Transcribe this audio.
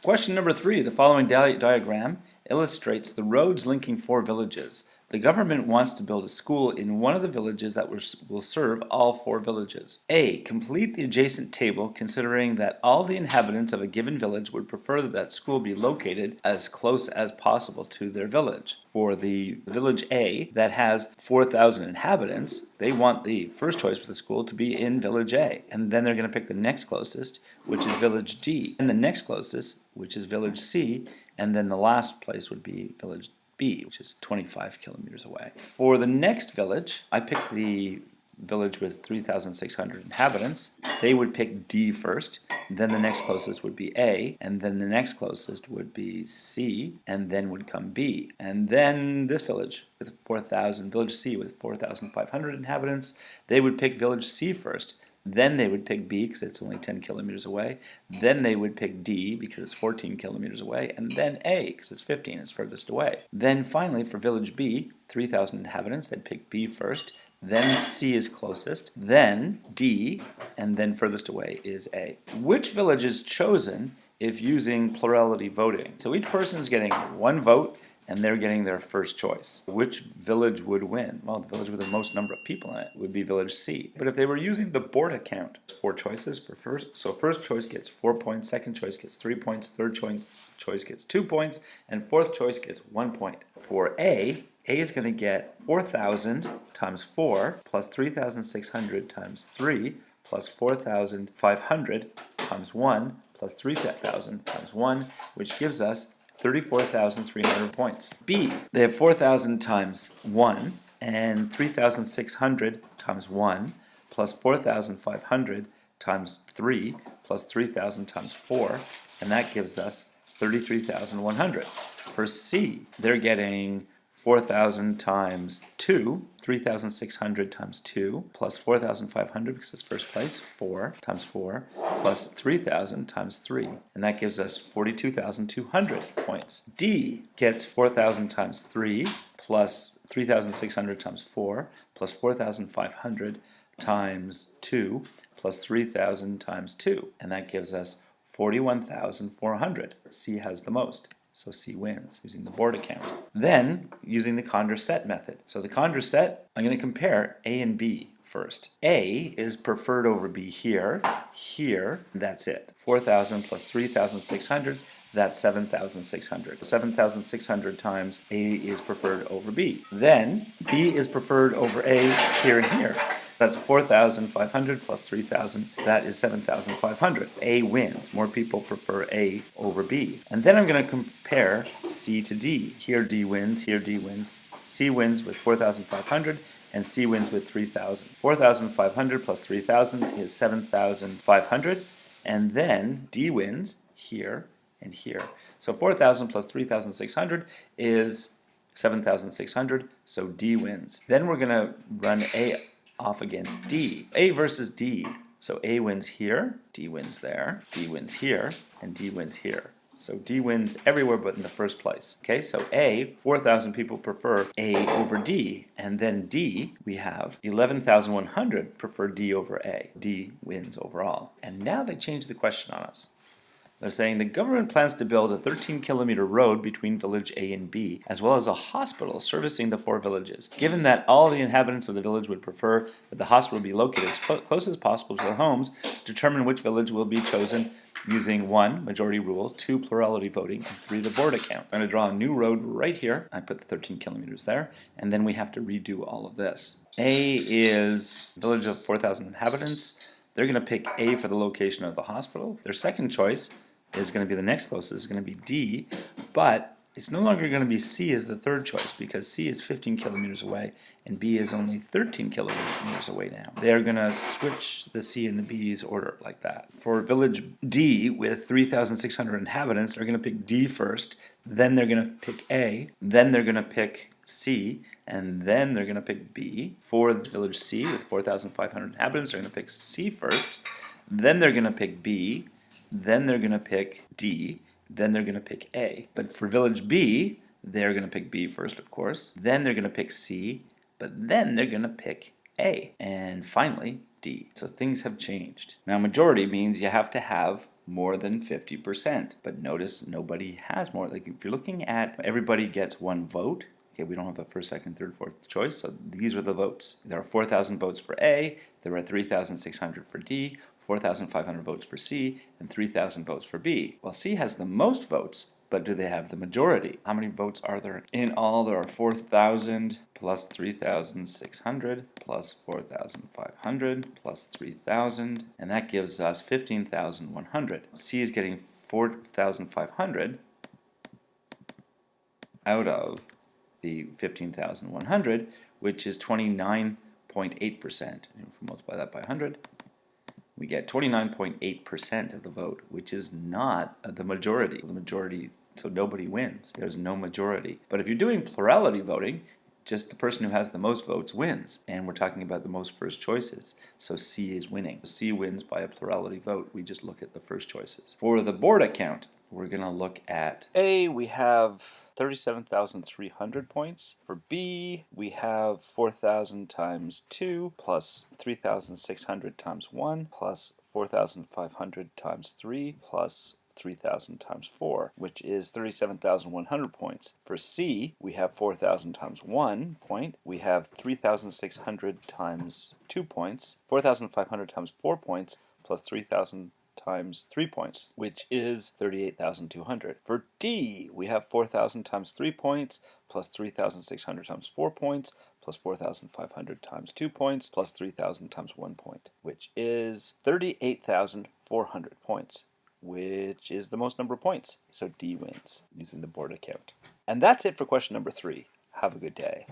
Question number 3. The following diagram illustrates the roads linking 4 villages. The government wants to build a school in one of the villages that will serve all 4 villages. A. Complete the adjacent table considering that all the inhabitants of a given village would prefer that that school be located as close as possible to their village. For the village A that has 4,000 inhabitants, they want the first choice for the school to be in village A. And then they're going to pick the next closest, which is village D. And the next closest, which is village C. And then the last place would be village B, which is 25 kilometers away. For the next village, I picked the village with 3,600 inhabitants. They would pick D first, then the next closest would be A, and then the next closest would be C, and then would come B. And then this village with 4,000, village C with 4,500 inhabitants, they would pick village C first. Then they would pick B because it's only 10 kilometers away. Then they would pick D because it's 14 kilometers away. And then A because it's 15, it's furthest away. Then finally for village B, 3,000 inhabitants, they'd pick B first. Then C is closest, then D, and then furthest away is A. Which village is chosen if using plurality voting? So each person is getting one vote and they're getting their first choice. Which village would win? Well, the village with the most number of people in it would be village C. But if they were using the board account, 4 choices for first. So first choice gets 4 points, second choice gets 3 points, third choice gets 2 points, and fourth choice gets 1 point. For A is going to get 4,000 times 4 plus 3,600 times 3 plus 4,500 times 1 plus 3,000 times 1, which gives us 34,300 points. B, they have 4,000 times 1 and 3,600 times 1 plus 4,500 times 3 plus 3,000 times 4, and that gives us 33,100. For C, they're getting 4,000 times 2, 3,600 times 2, plus 4,500 because it's first place, 4 times 4, plus 3,000 times 3, and that gives us 42,200 points. D gets 4,000 times 3, plus 3,600 times 4, plus 4,500 times 2, plus 3,000 times 2, and that gives us 41,400. C has the most. So C wins using the board account. Then, using the Condorcet method. So the Condorcet, I'm going to compare A and B first. A is preferred over B here, that's it. 4,000 plus 3,600, that's 7,600. 7,600 times A is preferred over B. Then, B is preferred over A here and here. That's 4,500 plus 3,000. That is 7,500. A wins. More people prefer A over B. And then I'm going to compare C to D. Here D wins, here D wins. C wins with 4,500 and C wins with 3,000. 4,500 plus 3,000 is 7,500. And then D wins here and here. So 4,000 plus 3,600 is 7,600. So D wins. Then we're going to run A off against D. A versus D. So A wins here, D wins there, D wins here, and D wins here. So D wins everywhere but in the first place. Okay, so A, 4,000 people prefer A over D. And then D, we have 11,100 prefer D over A. D wins overall. And now they changed the question on us. They're saying the government plans to build a 13-kilometer road between village A and B, as well as a hospital servicing the 4 villages. Given that all the inhabitants of the village would prefer that the hospital be located as close as possible to their homes, determine which village will be chosen using 1, majority rule, 2, plurality voting, and 3, the board account. I'm going to draw a new road right here. I put the 13 kilometers there, and then we have to redo all of this. A is a village of 4,000 inhabitants. They're going to pick A for the location of the hospital. Their second choice is going to be the next closest, is going to be D, but it's no longer going to be C as the third choice because C is 15 kilometers away and B is only 13 kilometers away now. They're going to switch the C and the B's order like that. For village D with 3,600 inhabitants, they're going to pick D first, then they're going to pick A, then they're going to pick C, and then they're going to pick B. For village C with 4,500 inhabitants, they're going to pick C first, then they're going to pick B, then they're going to pick D, then they're going to pick A. But for village B, they're going to pick B first, of course. Then they're going to pick C, but then they're going to pick A. And finally, D. So things have changed. Now, majority means you have to have more than 50%. But notice nobody has more. Like if you're looking at everybody gets one vote, okay, we don't have the first, second, third, fourth choice, so these are the votes. There are 4,000 votes for A, there are 3,600 for D, 4,500 votes for C, and 3,000 votes for B. Well, C has the most votes, but do they have the majority? How many votes are there? In all, there are 4,000 plus 3,600 plus 4,500 plus 3,000, and that gives us 15,100. C is getting 4,500 out of the 15,100, which is 29.8%. If we multiply that by 100, we get 29.8% of the vote, which is not the majority. The majority, so nobody wins. There's no majority. But if you're doing plurality voting, just the person who has the most votes wins. And we're talking about the most first choices. So C is winning. C wins by a plurality vote. We just look at the first choices. For the board account, we're going to look at A, we have 37,300 points. For B, we have 4,000 times 2 plus 3,600 times 1 plus 4,500 times 3 plus 3,000 times 4, which is 37,100 points. For C, we have 4,000 times 1 point. We have 3,600 times 2 points, 4,500 times 4 points, plus 3,000 times 3 points, which is 38,200. For D, we have 4,000 times 3 points, plus 3,600 times 4 points, plus 4,500 times 2 points, plus 3,000 times 1 point, which is 38,400 points, which is the most number of points. So D wins using the board account. And that's it for question number 3. Have a good day.